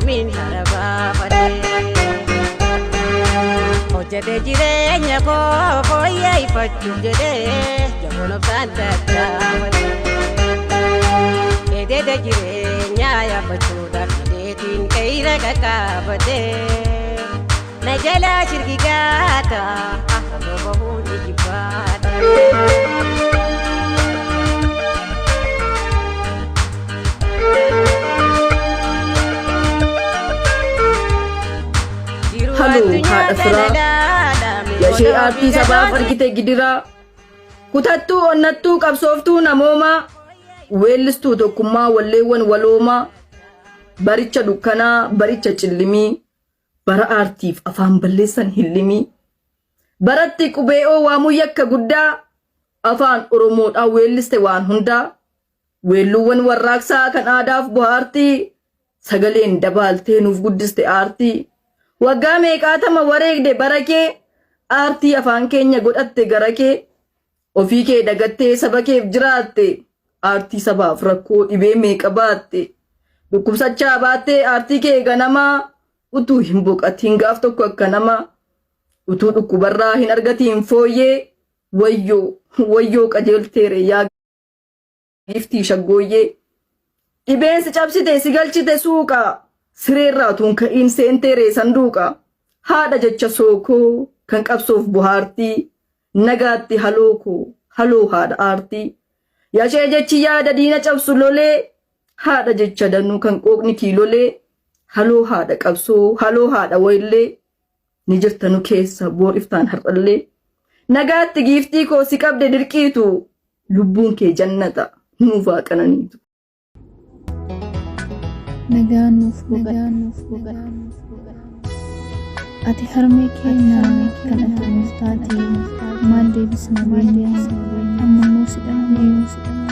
mormin harabafate hojjete jireenya koo fooyyeffachuu jedhee jaboon obsaan dadhaabate eededa jireenya yaabbachuudhaaf hidheetiin qe'ira qaqqaabate na jalaa shirgigaata akka bahuun ijibbaata. Halo haadha yashee aartii sabaaf argite gidira kutattuu onnattuu qabsooftuu namooma weellistuu tokkummaa walleewwan walooma baricha dukkanaa baricha cillimii bara aartiif afaan balleessan hillimii baratti qubee'oo waamuu yakka guddaa afaan oromoodhaa weelliste waan hundaa weelluuwwan warraaqsaa kan aadaaf bohaartii sagaleen dabaaltee nuuf guddiste aartii waggaa meeqaatama wareegde barakee aartii afaan keenya godhatte garakee ofii kee dagattee saba keef jiraatte aartii sabaaf rakkoo dhibee meeqa baatte dhukkubsachaa baattee aartii kee ganamaa utuu hin boqatiin gaaf tokko akka namaa utuu dhukkubarraa hin argatiin fooyyee wayyoo qajeelteere yaa giftii shaggooyyee dhibeensi cabsite si galchite suuqaa sireerraa tuun ka'iin seenteeree sanduuqa haadha jecha sookoo kan qabsoof bohaartii nagaatti haloo haadha aartii yashee jechi yaada diina cabsu lolee haadha jecha danuu kan qooqni kiilolee haloo haadha qabsoo haloo haadha wayllee ni jirta nu keessa boor iftaan har'allee nagaatti giiftii koo si qabde dirqiitu lubbuun kee jannata nuufaa qananiitu. Nagaannuuf ati harmee keenya kan ati murtaate maal deebisna beenya ammoo sidhamnee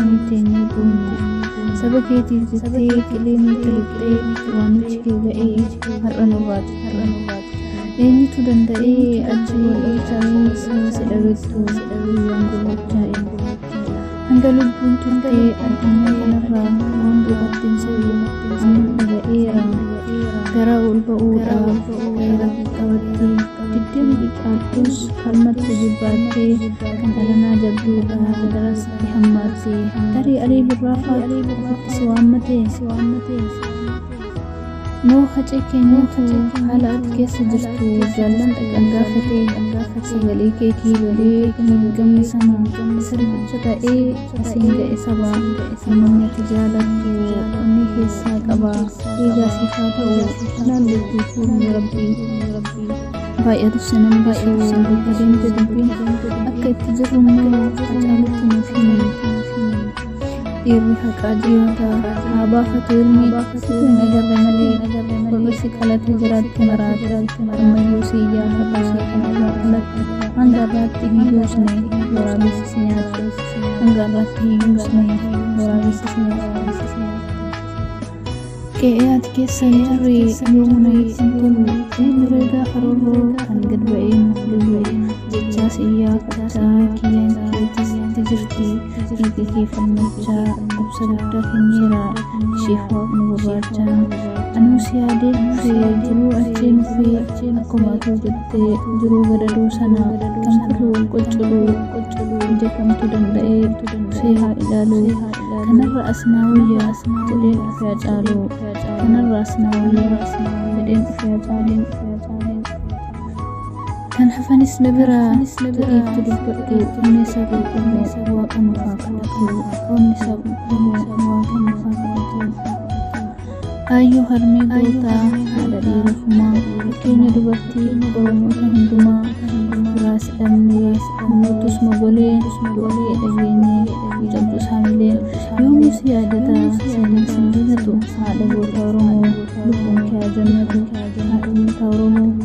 ni teenyee boonte saba keetiif jettee qileemii kalaqxee waamichi kee ga'ee har'a nu baate eenyutu danda'ee achi wal oolchaa'ee si dhabeettu guyyaan gurrachaa'e hanga lubbuun turtee addunyaa kanarraa waan dubartiin sayyuu dhaga'eera gara ol ba'uudhaaf qeera qabattee diddeen biqiltuus falmatti jibbaattee kan dhalanaa jabduudha darasitti hammaattee tarii alii birraafaa si waammatee noo hacee keenyatu haala ati keessa jirtu jaallan dhaqan gaafatee sagalee kee kiilolee gamni sana sirbicha ta'ee asiin ga'e sabaa namoonni ati jaalattu onni keessaa qabaa eegaa siifaa ta'u halaan lubbuu fuulli rabbii baay'atu sinan basuu bakka deemte dubbiin akka itti jirrummoo hacaalutti nuuf himu dhiirri haqaa dhiyoota haa baafatu ilmi hin agarre malee qorrisi qalate jiraatti maraate ammayyuu siyyaa har'aa kan irraa qalatte hanga irraatti hiyyuusne waraabessi si nyaate hanga irraatti hiyyuusne waraabessi si nyaate qe'ee ati keessa hin jirre yoomuna ittiin tolu eenyuree gaafa roorroo kan gad ba'ee nuuf gabee jechaa siyyaa kadhataa kiyyaan keetis jirti dhiiga kee falmachaa obsa guddaa kenneera isheef waaqni barbaachaa anuus yaadee dhufee jiruu acheen dhufee akkuma atuu jettee jiruu gadaduu sana kan firri wal qoccoluu ija kamtu danda'ee dhufee haa ilaaluu kanarra asnaa wayyaa jedheen dhufee hacaaluu kanarra asnaa wayyaa jedheen dhufee hacaaluu kan hafanis nabiraa ta'eetti dubbadhu inni isaa qulqulluu waaqa nufaa kadhatu qaamni isaa qulqulluu waaqa nufaa kadhatu aayyoo harmee gootaa haadha dhiirafumaa fakkeenya dubartii oromoota hundumaa biraas dhabnee mootus mogolee dhageenyee jabdus hamileen yoomus yaadata seenaan sin dagatu haadha goota oromoo lubbuun kee jannatu haadha goota oromoo